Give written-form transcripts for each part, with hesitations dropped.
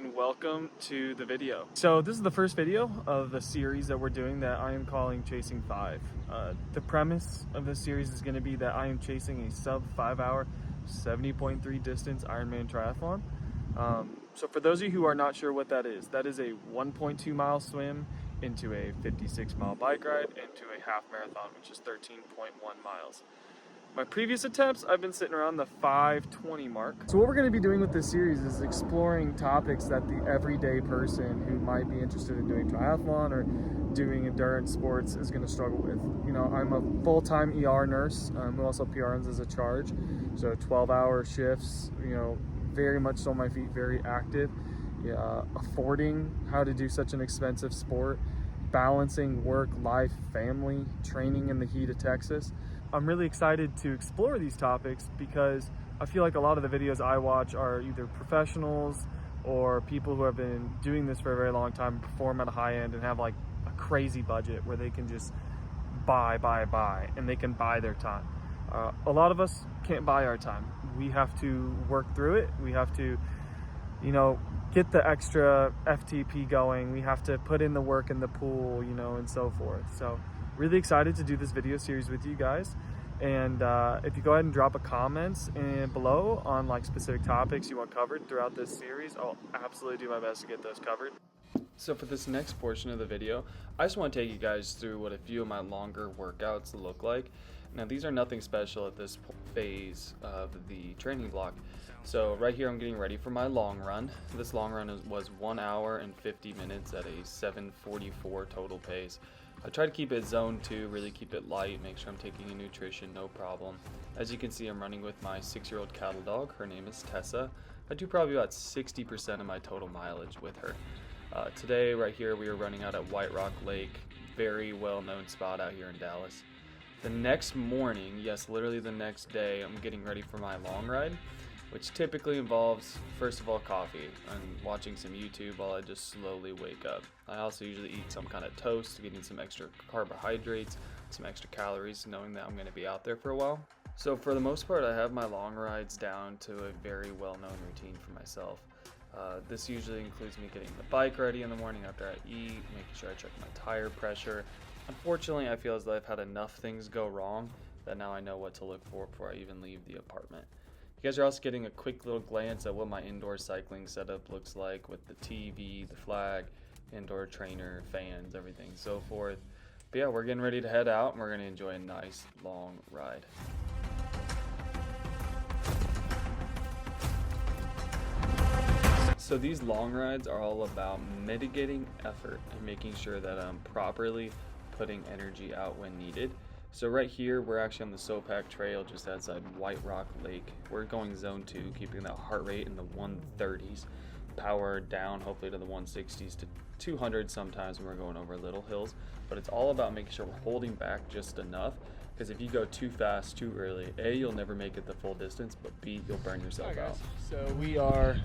and welcome to the video. So this is the first video of the series that we're doing that I am calling Chasing 5. The premise of this series is going to be that I am chasing a sub 5 hour 70.3 distance Ironman triathlon. So for those of you who are not sure what that is a 1.2 mile swim into a 56 mile bike ride into a half marathon, which is 13.1 miles. My previous attempts, I've been sitting around the 5:20 mark. So what we're going to be doing with this series is exploring topics that the everyday person who might be interested in doing triathlon or doing endurance sports is going to struggle with. You know, I'm a full-time ER nurse who also PRNs as a charge. So 12-hour shifts, you know, very much on my feet, very active. Affording how to do such an expensive sport, balancing work, life, family, training in the heat of Texas. I'm really excited to explore these topics because I feel like a lot of the videos I watch are either professionals or people who have been doing this for a very long time, perform at a high end and have like a crazy budget where they can just buy, and they can buy their time. A lot of us can't buy our time. We have to work through it. We have to, you know, get the extra FTP going. We have to put in the work in the pool, you know, and so forth. So really excited to do this video series with you guys. And if you go ahead and drop a comments below on like specific topics you want covered throughout this series, I'll absolutely do my best to get those covered. So for this next portion of the video, I just want to take you guys through what a few of my longer workouts look like. Now these are nothing special at this phase of the training block. So right here I'm getting ready for my long run. This long run was 1 hour and 50 minutes at a 7:44 total pace. I try to keep it zone 2, really keep it light, make sure I'm taking in nutrition, no problem. As you can see, I'm running with my 6-year-old cattle dog. Her name is Tessa. I do probably about 60% of my total mileage with her. Today, right here, we are running out at White Rock Lake, very well-known spot out here in Dallas. The next morning, yes, literally the next day, I'm getting ready for my long ride, which typically involves, first of all, coffee and watching some YouTube while I just slowly wake up. I also usually eat some kind of toast, getting some extra carbohydrates, some extra calories, knowing that I'm going to be out there for a while. So for the most part, I have my long rides down to a very well-known routine for myself. This usually includes me getting the bike ready in the morning after I eat, making sure I check my tire pressure. Unfortunately, I feel as though I've had enough things go wrong that now I know what to look for before I even leave the apartment. You guys are also getting a quick little glance at what my indoor cycling setup looks like with the TV, the flag, indoor trainer, fans, everything, so forth. But yeah, we're getting ready to head out and we're going to enjoy a nice long ride. So these long rides are all about mitigating effort and making sure that I'm properly putting energy out when needed. So right here, we're actually on the Sopak Trail just outside White Rock Lake. We're going zone 2, keeping that heart rate in the 130s, power down hopefully to the 160s to 200 sometimes when we're going over little hills. But it's all about making sure we're holding back just enough, because if you go too fast, too early, A, you'll never make it the full distance, but B, you'll burn yourself out. So we are,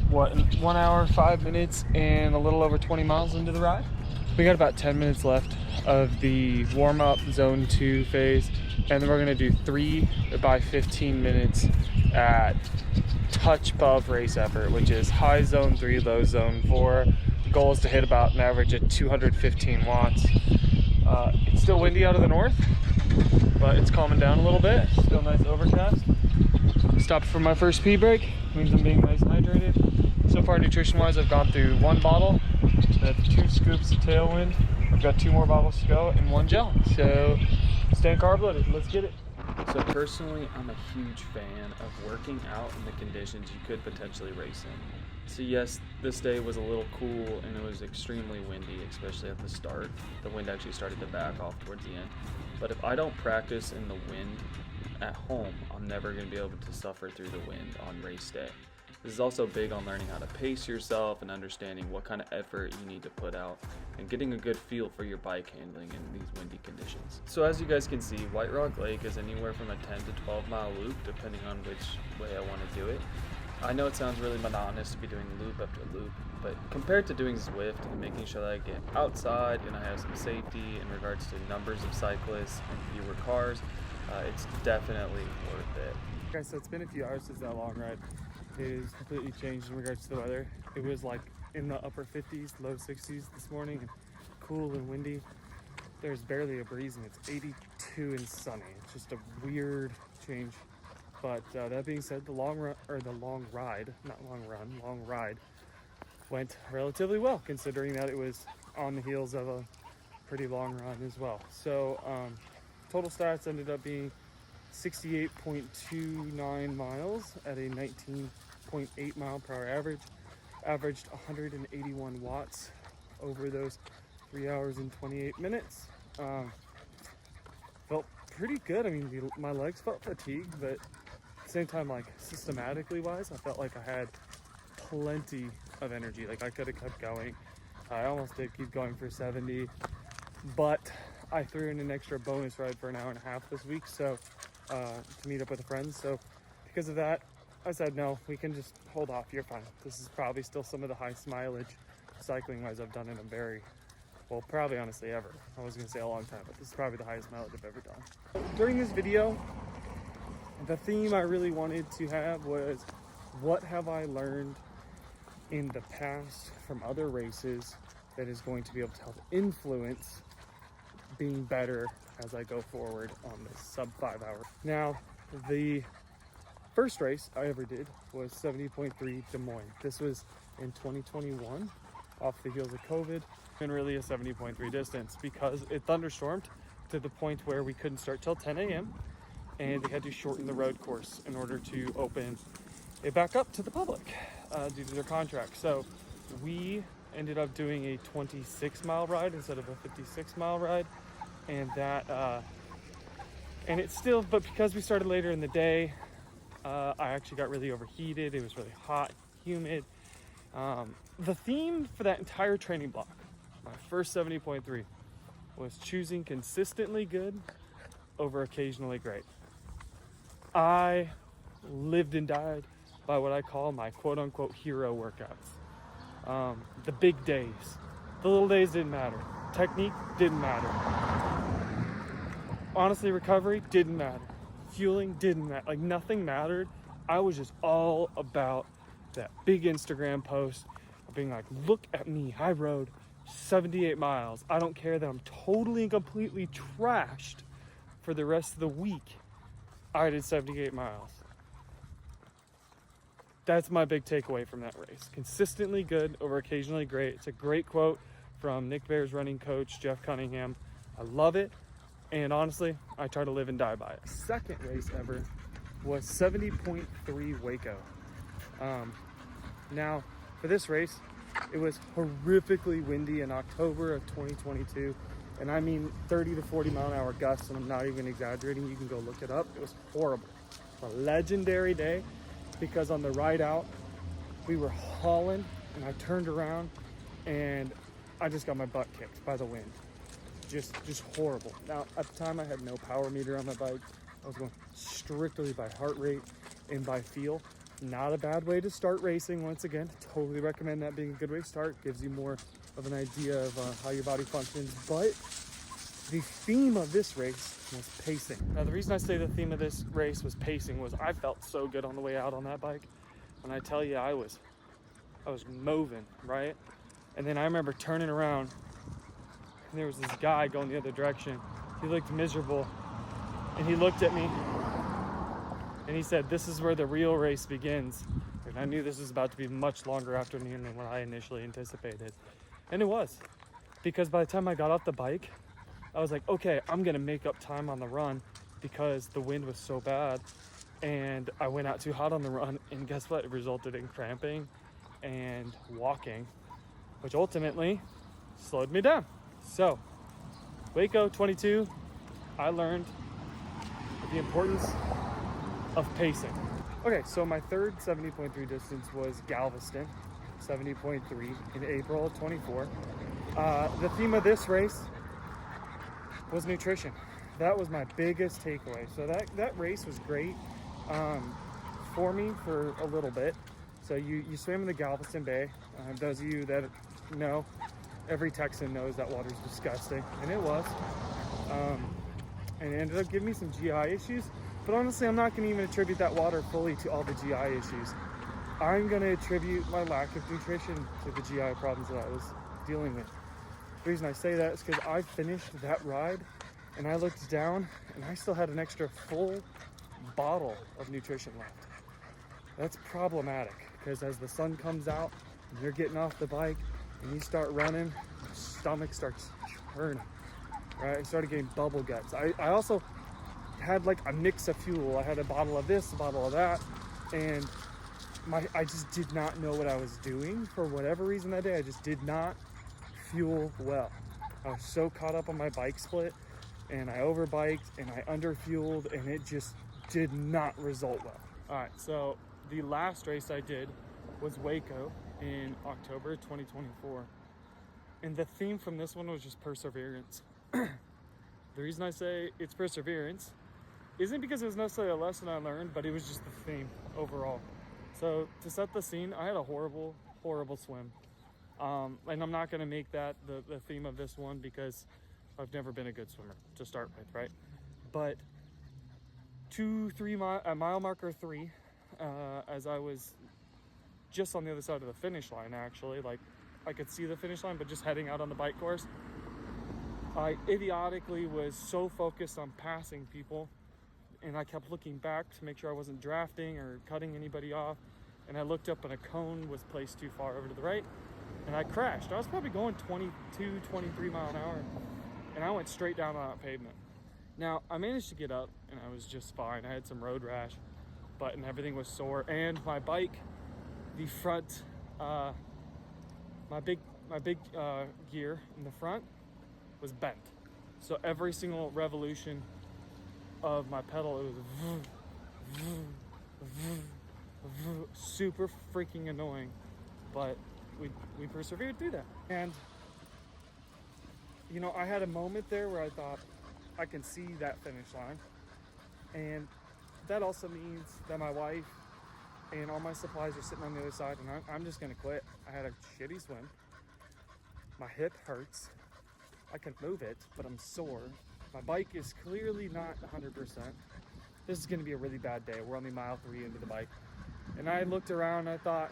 1 hour, 5 minutes, and a little over 20 miles into the ride. We got about 10 minutes left of the warm-up zone 2 phase, and then we're going to do 3 by 15 minutes at touch above race effort, which is high zone 3, low zone 4. The goal is to hit about an average of 215 watts. It's still windy out of the north, but it's calming down a little bit. Still nice overcast. Stopped for my first pee break, means I'm being nice and hydrated. So far, nutrition-wise, I've gone through 1 bottle, that's 2 scoops of Tailwind. I've got 2 more bottles to go and 1 gel. So staying carb loaded, let's get it. So personally, I'm a huge fan of working out in the conditions you could potentially race in. So yes, this day was a little cool and it was extremely windy, especially at the start. The wind actually started to back off towards the end. But if I don't practice in the wind at home, I'm never going to be able to suffer through the wind on race day. This is also big on learning how to pace yourself and understanding what kind of effort you need to put out and getting a good feel for your bike handling in these windy conditions. So as you guys can see, White Rock Lake is anywhere from a 10 to 12 mile loop depending on which way I want to do it. I know it sounds really monotonous to be doing loop after loop, but compared to doing Zwift and making sure that I get outside and I have some safety in regards to numbers of cyclists and fewer cars, it's definitely worth it. Okay, so it's been a few hours since that long ride. is completely changed in regards to the weather. It was like in the upper 50s, low 60s this morning, and cool and windy. There's barely a breeze, and it's 82 and sunny. It's just a weird change. But that being said, the long ride went relatively well, considering that it was on the heels of a pretty long run as well. So total stats ended up being 68.29 miles at a 19.8 mile per hour average. Averaged 181 watts over those 3 hours and 28 minutes. Felt pretty good. I mean, my legs felt fatigued, but at the same time, like systematically wise, I felt like I had plenty of energy. Like I could have kept going. I almost did keep going for 70, but I threw in an extra bonus ride for an hour and a half this week, so to meet up with a friend. So because of that, I said, no, we can just hold off. You're fine. This is probably still some of the highest mileage cycling wise I've done in a very, well, probably honestly ever. I was gonna say a long time, but this is probably the highest mileage I've ever done. During this video, the theme I really wanted to have was, what have I learned in the past from other races that is going to be able to help influence being better as I go forward on this sub 5 hour. Now, the first race I ever did was 70.3 Des Moines. This was in 2021, off the heels of COVID, and really a 70.3 distance because it thunderstormed to the point where we couldn't start till 10 a.m. and they had to shorten the road course in order to open it back up to the public due to their contract. So we ended up doing a 26-mile ride instead of a 56-mile ride, and that and it's still, but because we started later in the day, I actually got really overheated. It was really hot, humid. The theme for that entire training block, my first 70.3, was choosing consistently good over occasionally great. I lived and died by what I call my quote-unquote hero workouts. The big days. The little days didn't matter. Technique didn't matter. Honestly, recovery didn't matter. Fueling didn't matter. Like, nothing mattered. I was just all about that big Instagram post of being like, look at me, I rode 78 miles. I don't care that I'm totally and completely trashed for the rest of the week. I did 78 miles. That's my big takeaway from that race. Consistently good over occasionally great. It's a great quote from Nick Bare's running coach, Jeff Cunningham. I love it. And honestly, I try to live and die by it. Second race ever was 70.3 Waco. Now, for this race, it was horrifically windy in October of 2022. And I mean 30 to 40 mile an hour gusts, and I'm not even exaggerating. You can go look it up. It was horrible. A legendary day, because on the ride out, we were hauling, and I turned around, and I just got my butt kicked by the wind. Just horrible. Now, at the time, I had no power meter on my bike. I was going strictly by heart rate and by feel. Not a bad way to start racing. Once again, totally recommend that being a good way to start. Gives you more of an idea of how your body functions. But the theme of this race was pacing. Now, the reason I say the theme of this race was pacing was I felt so good on the way out on that bike. When I tell you, I was moving, right? And then I remember turning around, and there was this guy going the other direction. He looked miserable, and he looked at me, and he said, "This is where the real race begins." And I knew this was about to be a much longer afternoon than what I initially anticipated. And it was, because by the time I got off the bike, I was like, okay, I'm gonna make up time on the run because the wind was so bad. And I went out too hot on the run, and guess what? It resulted in cramping and walking, which ultimately slowed me down. So, Waco 22, I learned the importance of pacing. Okay, so my third 70.3 distance was Galveston, 70.3 in April of 24. The theme of this race was nutrition. That was my biggest takeaway. So that race was great for me for a little bit. So you swam in the Galveston Bay. Those of you that know, every Texan knows that water's disgusting, and it was. And it ended up giving me some GI issues. But honestly, I'm not going to even attribute that water fully to all the GI issues. I'm going to attribute my lack of nutrition to the GI problems that I was dealing with. The reason I say that is because I finished that ride and I looked down and I still had an extra full bottle of nutrition left. That's problematic because as the sun comes out and you're getting off the bike and you start running, your stomach starts churning, right? I started getting bubble guts. I also had like a mix of fuel. I had a bottle of this, a bottle of that, and I just did not know what I was doing for whatever reason that day. I just did not fuel well. I was so caught up on my bike split and I overbiked and I underfueled and it just did not result well. All right, so the last race I did was Waco in October 2024. And the theme from this one was just perseverance. The reason I say it's perseverance isn't because it was necessarily a lesson I learned, but it was just the theme overall. So to set the scene, I had a horrible, horrible swim. And I'm not gonna make that the theme of this one because I've never been a good swimmer to start with, right? But mile marker 3, as I was just on the other side of the finish line, actually, like I could see the finish line, but just heading out on the bike course, I idiotically was so focused on passing people and I kept looking back to make sure I wasn't drafting or cutting anybody off. And I looked up and a cone was placed too far over to the right and I crashed. I was probably going 22, 23 mile an hour and I went straight down on that pavement. Now I managed to get up and I was just fine. I had some road rash, and everything was sore. And my bike, the front, my big gear in the front was bent. So every single revolution of my pedal, it was super freaking annoying, but we persevered through that. And you know, I had a moment there where I thought I can see that finish line, and that also means that my wife and all my supplies are sitting on the other side, and I'm just gonna quit. I had a shitty swim. My hip hurts. I can move it, but I'm sore. My bike is clearly not 100%. This is gonna be a really bad day. We're only mile 3 into the bike. And I looked around and I thought,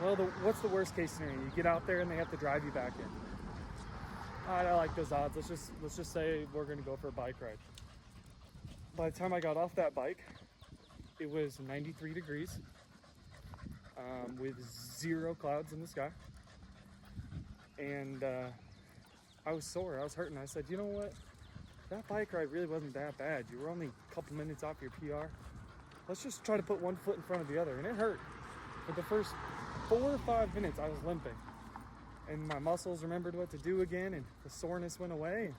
well, what's the worst case scenario? You get out there and they have to drive you back in. I don't like those odds. Let's just say we're gonna go for a bike ride. By the time I got off that bike, it was 93 degrees with 0 clouds in the sky. And I was sore, I was hurting. I said, you know what? That bike ride really wasn't that bad. You were only a couple minutes off your PR. Let's just try to put one foot in front of the other. And it hurt. For the first 4 or 5 minutes, I was limping. And my muscles remembered what to do again, and the soreness went away.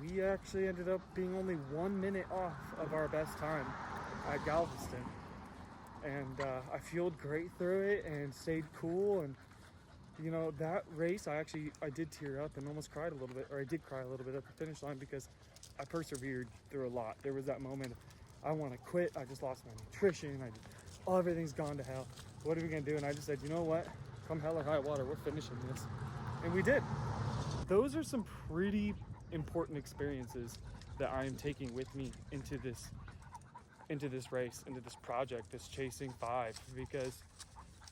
We actually ended up being only 1 minute off of our best time at Galveston. And I fueled great through it and stayed cool. And you know, that race, I did tear up and almost cried a little bit, or I did cry a little bit at the finish line because I persevered through a lot. There was that moment, I want to quit. I just lost my nutrition. Everything's gone to hell. What are we going to do? And I just said, you know what? Come hell or high water, we're finishing this. And we did. Those are some pretty important experiences that I am taking with me into this race, into this project, this Chasing 5, because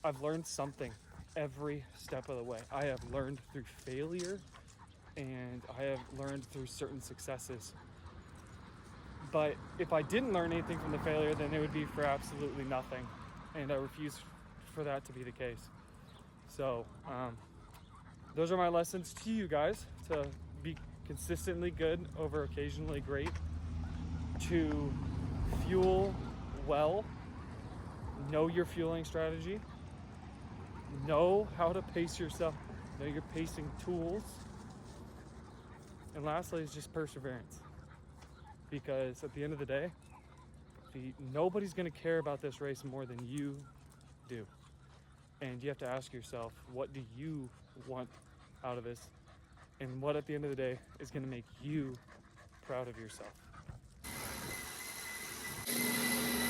I've learned something every step of the way. I have learned through failure and I have learned through certain successes. But if I didn't learn anything from the failure, then it would be for absolutely nothing. And I refuse for that to be the case. So those are my lessons to you guys: to be consistently good over occasionally great, to fuel well, know your fueling strategy, know how to pace yourself, know your pacing tools, and lastly is just perseverance. Because at the end of the day, nobody's going to care about this race more than you do. And you have to ask yourself, what do you want out of this? And what at the end of the day is going to make you proud of yourself?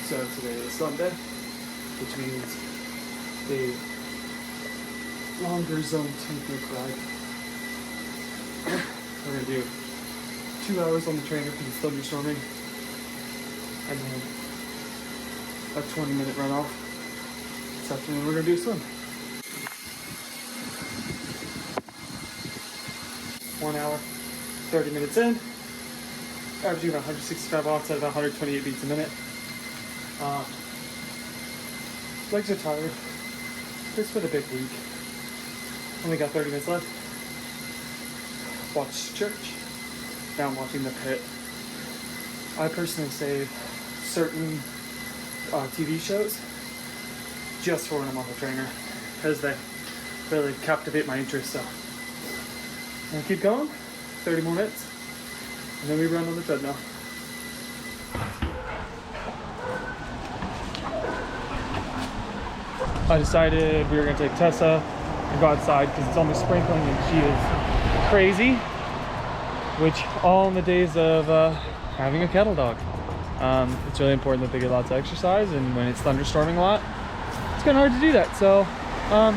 So today is Sunday, which means the longer zone technique ride. We're going to do 2 hours on the trainer because it's thunderstorming, and then a 20-minute runoff. This afternoon we're gonna do a swim. 1 hour, 30 minutes in, averaging about 165 watts at about 128 beats a minute. Legs are tired. This for the big week. Only got 30 minutes left. Watched church. Now I'm watching the pit. I personally save certain TV shows just for when I'm on the trainer because they really captivate my interest. So I'm gonna keep going. 30 more minutes, and then we run on the treadmill. I decided we were gonna take Tessa and go outside because it's only sprinkling and she is crazy, which all in the days of having a kettle dog. It's really important that they get lots of exercise, and when it's thunderstorming a lot, it's kind of hard to do that. So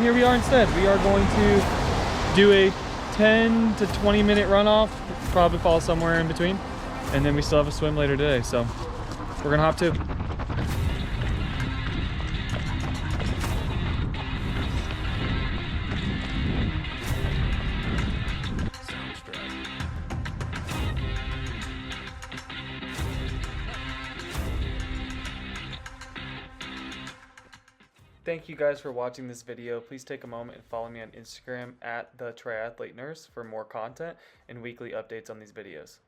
here we are instead. We are going to do a 10 to 20 minute runoff, probably fall somewhere in between, and then we still have a swim later today. So we're gonna hop to. Thank you guys for watching this video. Please take a moment and follow me on Instagram at the Triathlete Nurse for more content and weekly updates on these videos.